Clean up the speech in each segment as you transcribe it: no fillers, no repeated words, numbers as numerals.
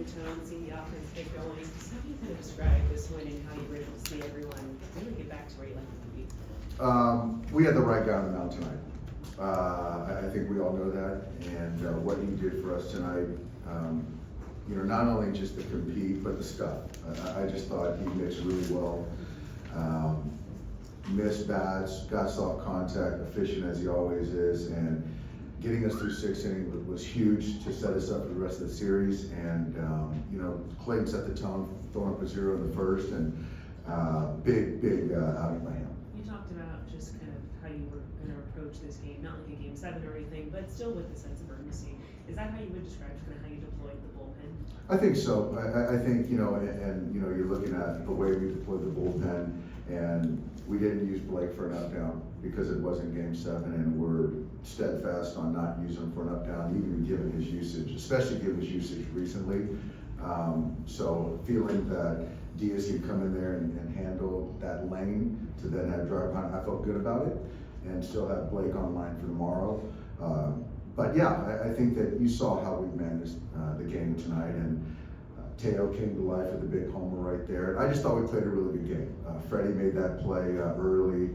the tone, seeing the offense get going. Just how do you kind of describe this win and how you were able to see everyone really get back to where you like them to be? We had the right guy on the mound tonight. I think we all know that, and what he did for us tonight, not only just to compete, but the stuff. I just thought he mixed really well. Missed bats, got soft contact, efficient as he always is, and getting us through 6 innings was huge to set us up for the rest of the series. And Clayton set the tone, throwing up a 0 in the first, and big outing by him. You talked about just kind of how you were going to approach this game, not like a game 7 or anything, but still with a sense of urgency. Is that how you would describe kind of how you deployed the bullpen? I think so. I think, you're looking at the way we deployed the bullpen, and we didn't use Blake for an up down because it wasn't game 7, and we're steadfast on not using him for an up down, even given his usage, especially given his usage recently. So feeling that Diaz could come in there and handle that lane to then have drive behind, I felt good about it, and still have Blake online for tomorrow. But yeah, I think that you saw how we managed the game tonight, and Teo came to life with a big homer right there. I just thought we played a really good game. Freddie made that play early,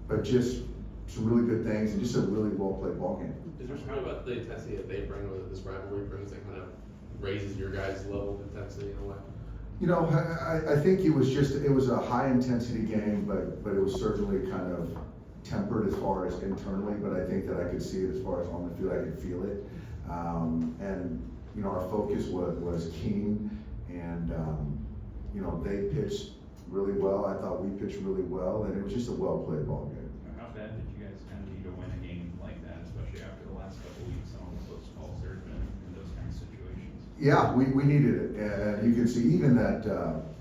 but just some really good things and just a really well played ball game. Is there something about the intensity that they bring, or that this rivalry brings, that kind of raises your guys' level of intensity in a way? I think it was a high intensity game, but it was certainly kind of tempered as far as internally, but I think that I could see it as far as on the field, I could feel it. And our focus was keen, and they pitched really well. I thought we pitched really well, and it was just a well played ball game. How bad did you guys kind of need to win a game like that, especially after the last couple of weeks and all the close calls there have been in those kind of situations? Yeah, we needed it, and you can see even that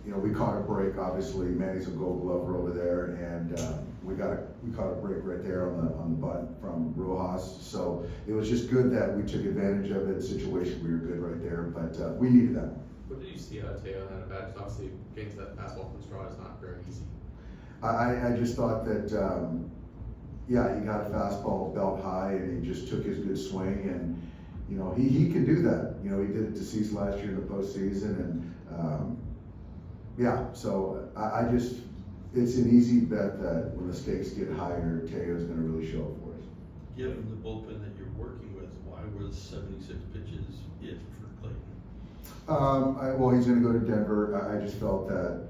we caught a break. Obviously, Manny's a Gold Glover over there, and we caught a break right there on the bunt from Rojas. So it was just good that we took advantage of it. Situation we were good right there, but we needed that. What did you see out of Teo in that at bat? Obviously, getting to that fastball from Straw is not very easy. I just thought that he got a fastball belt high, and he just took his good swing, and he can do that. He did it to Cease last year in the postseason, and so I just, it's an easy bet that when the stakes get higher, Teo's going to really show up for us. Given the bullpen that you're working with, why was 76 pitches it for Clayton? Well, he's going to go to Denver. I just felt that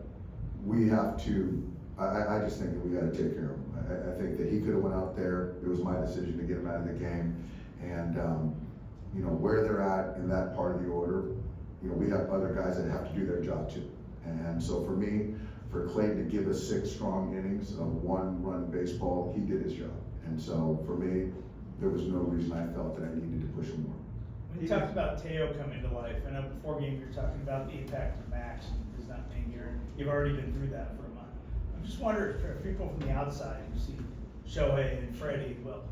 we have to. I just think that we got to take care of him. I think that he could have went out there. It was my decision to get him out of the game, and where they're at in that part of the order, we have other guys that have to do their job too. And so for me, for Clayton to give us 6 strong innings of 1-run baseball, he did his job. And so for me, there was no reason I felt that I needed to push him more. When you talked about Teo coming to life, I know before game you were talking about the impact of Max and his not being here. You've already been through that for a month. I'm just wondering, for people from the outside who see Shohei and Freddie, well,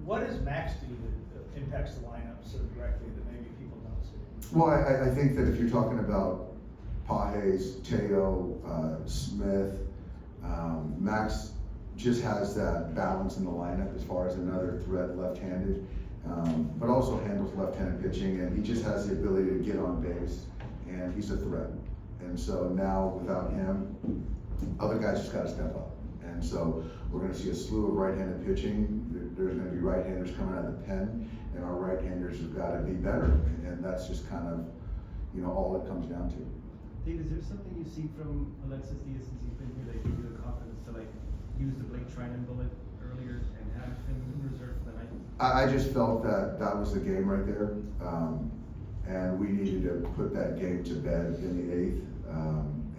what does Max do that impacts the lineup so directly that maybe people don't see? Well, I think that if you're talking about Pages, Teo, Smith, Max just has that balance in the lineup as far as another threat left-handed, but also handles left-handed pitching, and he just has the ability to get on base, and he's a threat. And so now without him, other guys just got to step up. And so we're going to see a slew of right-handed pitching. There's going to be right-handers coming out of the pen, and our right-handers have got to be better. And that's just kind of, all it comes down to. Dave, is there something you see from Alexis Diaz since he's been here that gives you the confidence to use the Blake Trinan bullet earlier and have him in reserve for the night? I just felt that was the game right there, and we needed to put that game to bed in the 8th.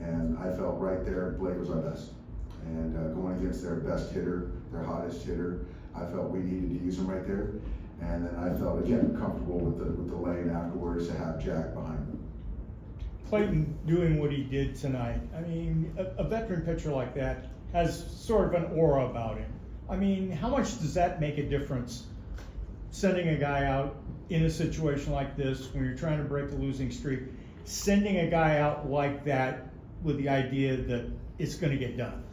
And I felt right there, Blake was our best. And going against their best hitter, their hottest hitter, I felt we needed to use him right there. And then I felt, again, comfortable with the lane afterwards to have Jack behind him. Clayton doing what he did tonight, I mean, a veteran pitcher like that has sort of an aura about him. I mean, how much does that make a difference, sending a guy out in a situation like this when you're trying to break a losing streak, sending a guy out like that with the idea that it's going to get done?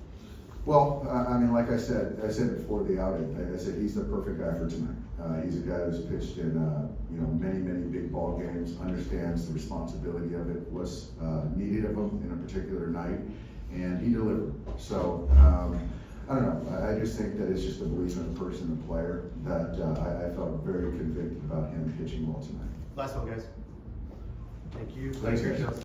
Well, like I said before the outing, I said he's the perfect guy for tonight. He's a guy who's pitched in, you know, many, many big ball games, understands the responsibility of it, what's needed of him in a particular night, and he delivered. So, I don't know, I just think that it's just a belief in a person and player that I felt very convicted about him pitching well tonight. Last one, guys. Thank you. Thanks, guys.